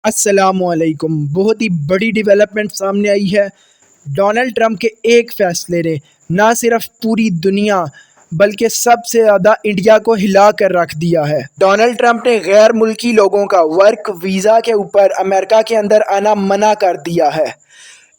السلام علیکم۔ بہت ہی بڑی ڈیولپمنٹ سامنے آئی ہے۔ ڈونلڈ ٹرمپ کے ایک فیصلے نے نہ صرف پوری دنیا بلکہ سب سے زیادہ انڈیا کو ہلا کر رکھ دیا ہے۔ ڈونلڈ ٹرمپ نے غیر ملکی لوگوں کا ورک ویزا کے اوپر امریکہ کے اندر آنا منع کر دیا ہے۔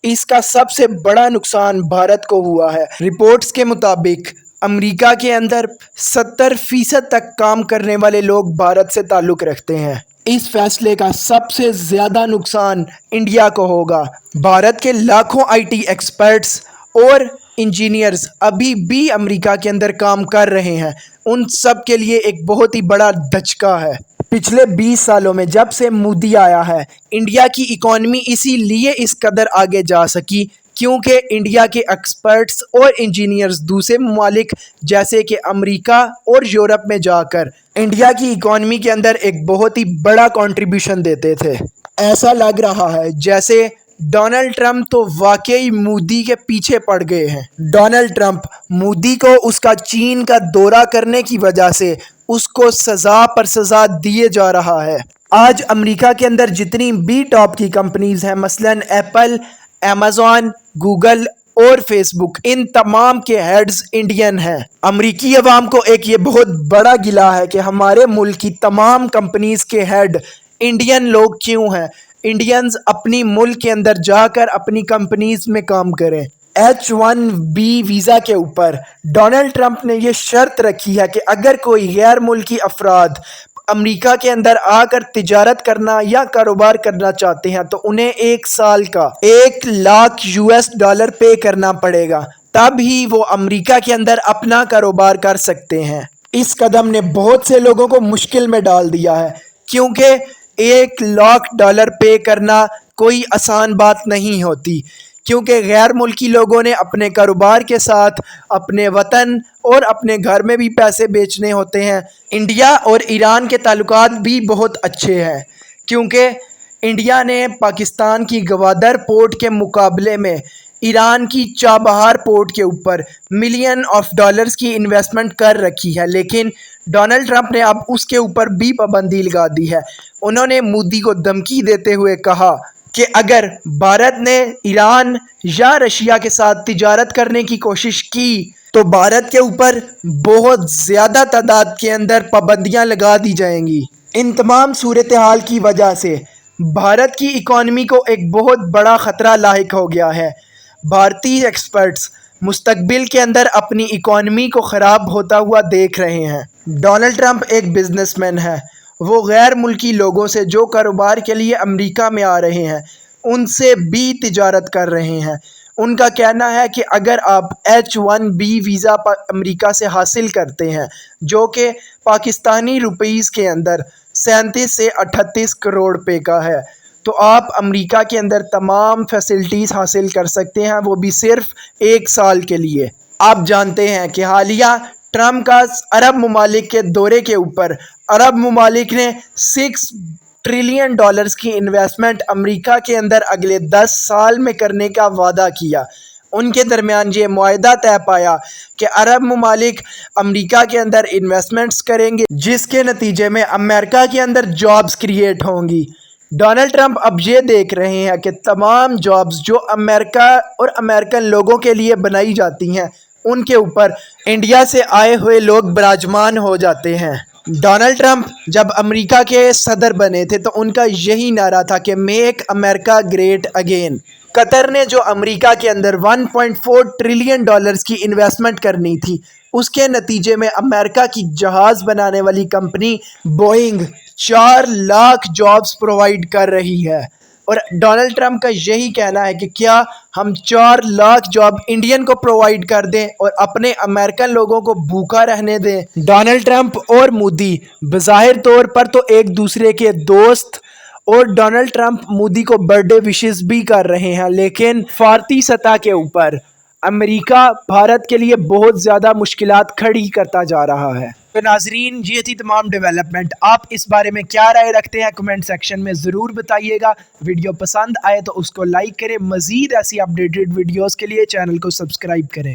اس کا سب سے بڑا نقصان بھارت کو ہوا ہے۔ رپورٹس کے مطابق امریکہ کے اندر 70% تک کام کرنے والے لوگ بھارت سے تعلق رکھتے ہیں۔ اس فیصلے کا سب سے زیادہ نقصان انڈیا کو ہوگا۔ بھارت کے لاکھوں آئی ٹی ایکسپرٹس اور انجینئرز ابھی بھی امریکہ کے اندر کام کر رہے ہیں۔ ان سب کے لیے ایک بہت ہی بڑا دھچکا ہے۔ پچھلے 20 سالوں میں جب سے مودی آیا ہے، انڈیا کی اکانومی اسی لیے اس قدر آگے جا سکی کیونکہ انڈیا کے ایکسپرٹس اور انجینئرز دوسرے ممالک جیسے کہ امریکہ اور یورپ میں جا کر انڈیا کی اکانومی کے اندر ایک بہت ہی بڑا کنٹریبیوشن دیتے تھے۔ ایسا لگ رہا ہے جیسے ڈونلڈ ٹرمپ تو واقعی مودی کے پیچھے پڑ گئے ہیں۔ ڈونلڈ ٹرمپ مودی کو اس کا چین کا دورہ کرنے کی وجہ سے اس کو سزا پر سزا دیے جا رہا ہے۔ آج امریکہ کے اندر جتنی بھی ٹاپ کی کمپنیز ہیں، مثلاً ایپل، ایمیزون، گوگل اور فیس بک، ان تمام کے ہیڈز انڈین ہیں۔ امریکی عوام کو ایک یہ بہت بڑا گلہ ہے کہ ہمارے ملک کی تمام کمپنیز کے ہیڈ انڈین لوگ کیوں ہیں۔ انڈینز اپنی ملک کے اندر جا کر اپنی کمپنیز میں کام کریں۔ H1B ویزا کے اوپر ڈونلڈ ٹرمپ نے یہ شرط رکھی ہے کہ اگر کوئی غیر ملکی افراد امریکہ کے اندر آ کر تجارت کرنا یا کاروبار کرنا چاہتے ہیں تو انہیں 1 سال کا $1,00,000 پے کرنا پڑے گا، تب ہی وہ امریکہ کے اندر اپنا کاروبار کر سکتے ہیں۔ اس قدم نے بہت سے لوگوں کو مشکل میں ڈال دیا ہے کیونکہ $1,00,000 پے کرنا کوئی آسان بات نہیں ہوتی، کیونکہ غیر ملکی لوگوں نے اپنے کاروبار کے ساتھ اپنے وطن اور اپنے گھر میں بھی پیسے بیچنے ہوتے ہیں۔ انڈیا اور ایران کے تعلقات بھی بہت اچھے ہیں کیونکہ انڈیا نے پاکستان کی گوادر پورٹ کے مقابلے میں ایران کی چابہار پورٹ کے اوپر $ملین کی انویسٹمنٹ کر رکھی ہے، لیکن ڈونلڈ ٹرمپ نے اب اس کے اوپر بھی پابندی لگا دی ہے۔ انہوں نے مودی کو دھمکی دیتے ہوئے کہا کہ اگر بھارت نے ایران یا رشیا کے ساتھ تجارت کرنے کی کوشش کی تو بھارت کے اوپر بہت زیادہ تعداد کے اندر پابندیاں لگا دی جائیں گی۔ ان تمام صورتحال کی وجہ سے بھارت کی اکانومی کو ایک بہت بڑا خطرہ لاحق ہو گیا ہے۔ بھارتی ایکسپرٹس مستقبل کے اندر اپنی اکانومی کو خراب ہوتا ہوا دیکھ رہے ہیں۔ ڈونلڈ ٹرمپ ایک بزنس مین ہے۔ وہ غیر ملکی لوگوں سے جو کاروبار کے لیے امریکہ میں آ رہے ہیں ان سے بھی تجارت کر رہے ہیں۔ ان کا کہنا ہے کہ اگر آپ H1B ویزا امریکہ سے حاصل کرتے ہیں جو کہ پاکستانی روپیز کے اندر 37 سے 38 کروڑ روپے کا ہے، تو آپ امریکہ کے اندر تمام فیسلٹیز حاصل کر سکتے ہیں، وہ بھی صرف 1 سال کے لیے۔ آپ جانتے ہیں کہ حالیہ ٹرمپ کا عرب ممالک کے دورے کے اوپر عرب ممالک نے $6 ٹریلین کی انویسٹمنٹ امریکہ کے اندر اگلے 10 سال میں کرنے کا وعدہ کیا۔ ان کے درمیان یہ معاہدہ طے پایا کہ عرب ممالک امریکہ کے اندر انویسٹمنٹس کریں گے جس کے نتیجے میں امریکہ کے اندر جابز کریٹ ہوں گی۔ ڈونلڈ ٹرمپ اب یہ دیکھ رہے ہیں کہ تمام جابز جو امریکہ اور امریکن لوگوں کے لیے بنائی جاتی ہیں ان کے اوپر انڈیا سے آئے ہوئے لوگ براجمان ہو جاتے ہیں۔ ڈونلڈ ٹرمپ جب امریکہ کے صدر بنے تھے تو ان کا یہی نعرہ تھا کہ میک امریکہ گریٹ اگین۔ قطر نے جو امریکہ کے اندر $1.4 ٹریلین کی انویسٹمنٹ کرنی تھی، اس کے نتیجے میں امریکہ کی جہاز بنانے والی company Boeing 4 lakh jobs provide کر رہی ہے، اور ڈونلڈ ٹرمپ کا یہی کہنا ہے کہ کیا ہم 4 لاکھ جاب انڈین کو پرووائڈ کر دیں اور اپنے امریکن لوگوں کو بھوکا رہنے دیں۔ ڈونلڈ ٹرمپ اور مودی بظاہر طور پر تو ایک دوسرے کے دوست، اور ڈونلڈ ٹرمپ مودی کو برتھ ڈے وشز بھی کر رہے ہیں، لیکن فارتی سطح کے اوپر امریکہ بھارت کے لیے بہت زیادہ مشکلات کھڑی کرتا جا رہا ہے۔ تو ناظرین، یہ تھی تمام ڈیولپمنٹ۔ آپ اس بارے میں کیا رائے رکھتے ہیں کمنٹ سیکشن میں ضرور بتائیے گا۔ ویڈیو پسند آئے تو اس کو لائک کریں۔ مزید ایسی اپڈیٹڈ ویڈیوز کے لیے چینل کو سبسکرائب کریں۔